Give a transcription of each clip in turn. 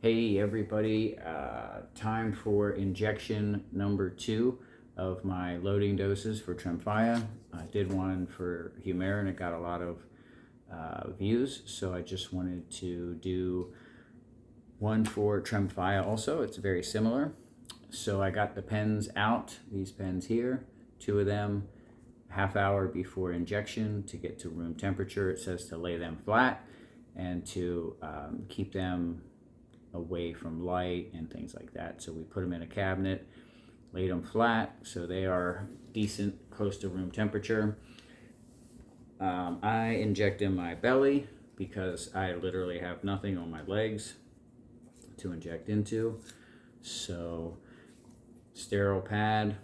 Hey everybody, time for injection number 2 of my loading doses for Tremfya. I did one for Humira and it got a lot of views, so I just wanted to do one for Tremfya also. It's very similar. So I got the pens out, these pens here, 2 of them, half hour before injection to get to room temperature. It says to lay them flat and to keep them away from light and things like that. So we put them in a cabinet, laid them flat, so they are decent, close to room temperature. I inject in my belly because I literally have nothing on my legs to inject into. So sterile pad,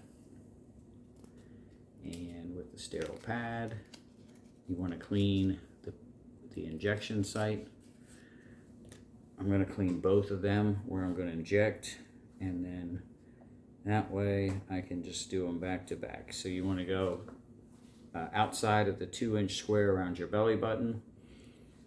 and with the sterile pad, you want to clean the injection site. I'm going to clean both of them where I'm going to inject, and then that way I can just do them back to back. So you want to go outside of the 2-inch square around your belly button.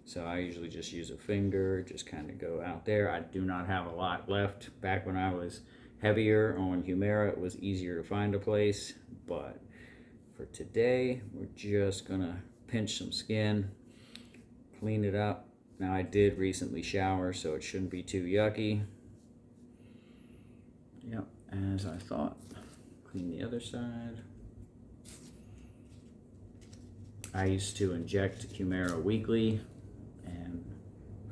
So I usually just use a finger, just kind of go out there. I do not have a lot left. Back when I was heavier on Humira, it was easier to find a place, but for today, we're just going to pinch some skin, clean it up. Now I did recently shower, so it shouldn't be too yucky. Yep, as I thought. Clean the other side. I used to inject Humira weekly and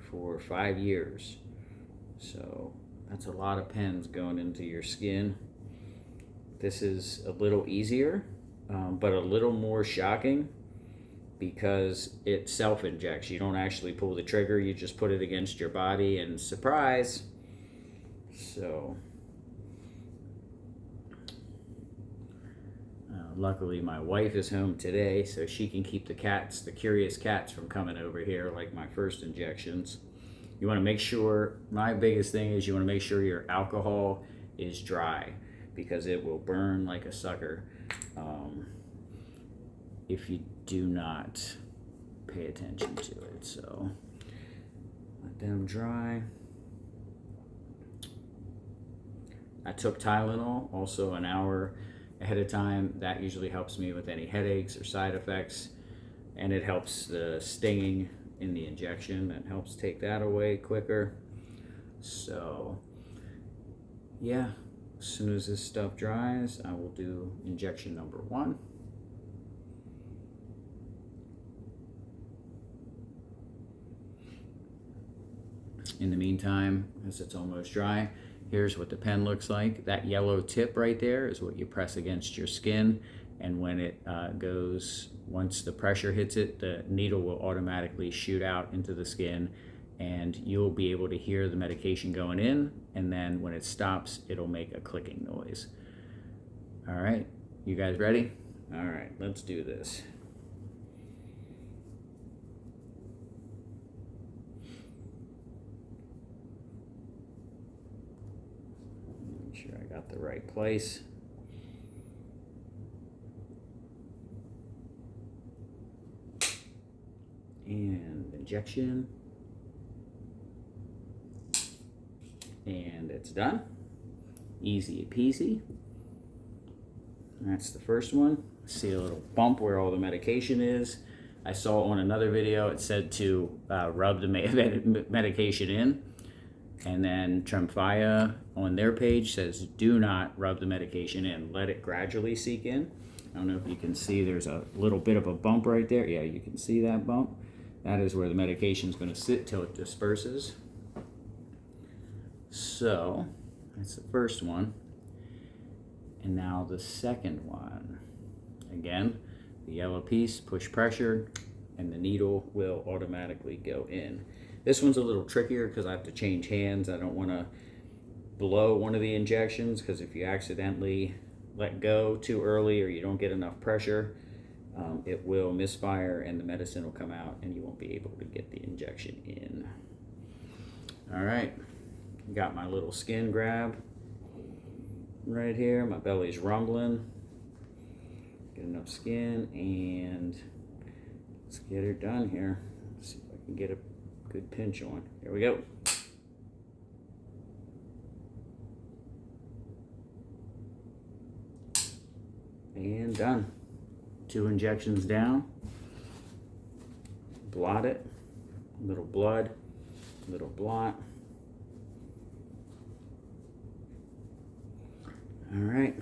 for 5 years. So that's a lot of pens going into your skin. This is a little easier, but a little more shocking, because it self-injects. You don't actually pull the trigger, you just put it against your body and surprise. So luckily my wife is home today, so she can keep the cats, the curious cats, from coming over here like my first injections. You want to make sure, my biggest thing is you want to make sure your alcohol is dry, because it will burn like a sucker if you do not pay attention to it. So let them dry. I took Tylenol also an hour ahead of time. That usually helps me with any headaches or side effects, and it helps the stinging in the injection. That helps take that away quicker. So yeah, as soon as this stuff dries, I will do injection number 1. In the meantime, as it's almost dry, here's what the pen looks like. That yellow tip right there is what you press against your skin, and when it once the pressure hits it, the needle will automatically shoot out into the skin, and you'll be able to hear the medication going in, and then when it stops, it'll make a clicking noise. All right, you guys ready? All right, let's do this. Make sure I got the right place. And injection. And it's done. Easy peasy. That's the first one. See a little bump where all the medication is. I saw on another video it said to rub the medication in, and then Tremfya on their page says do not rub the medication in. Let it gradually seep in. I don't know if you can see, there's a little bit of a bump right there. Yeah, you can see that bump. That is where the medication is going to sit till it disperses. So that's the first one. And now the second one. Again, the yellow piece, push pressure, and the needle will automatically go in. This one's a little trickier because I have to change hands. I don't want to blow one of the injections, because if you accidentally let go too early or you don't get enough pressure, it will misfire and the medicine will come out and you won't be able to get the injection in. All right, got my little skin grab right here. My belly's rumbling. Get enough skin, and let's get her done here. Let's see if I can get a good pinch on. Here we go. And done. 2 injections down. Blot it. Little blood, little blot. All right.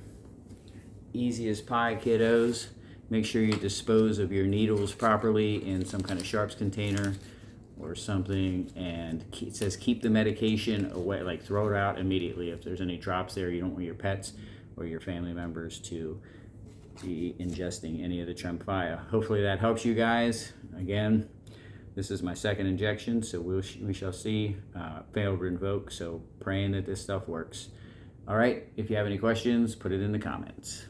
Easy as pie, kiddos. Make sure you dispose of your needles properly in some kind of sharps container or something. And it says keep the medication away, like throw it out immediately. If there's any drops there, you don't want your pets or your family members to be ingesting any of the Tremfya. Hopefully that helps you guys. Again, this is my 2nd injection, so we shall see. Failed Rinvoq, so praying that this stuff works. All right, if you have any questions, put it in the comments.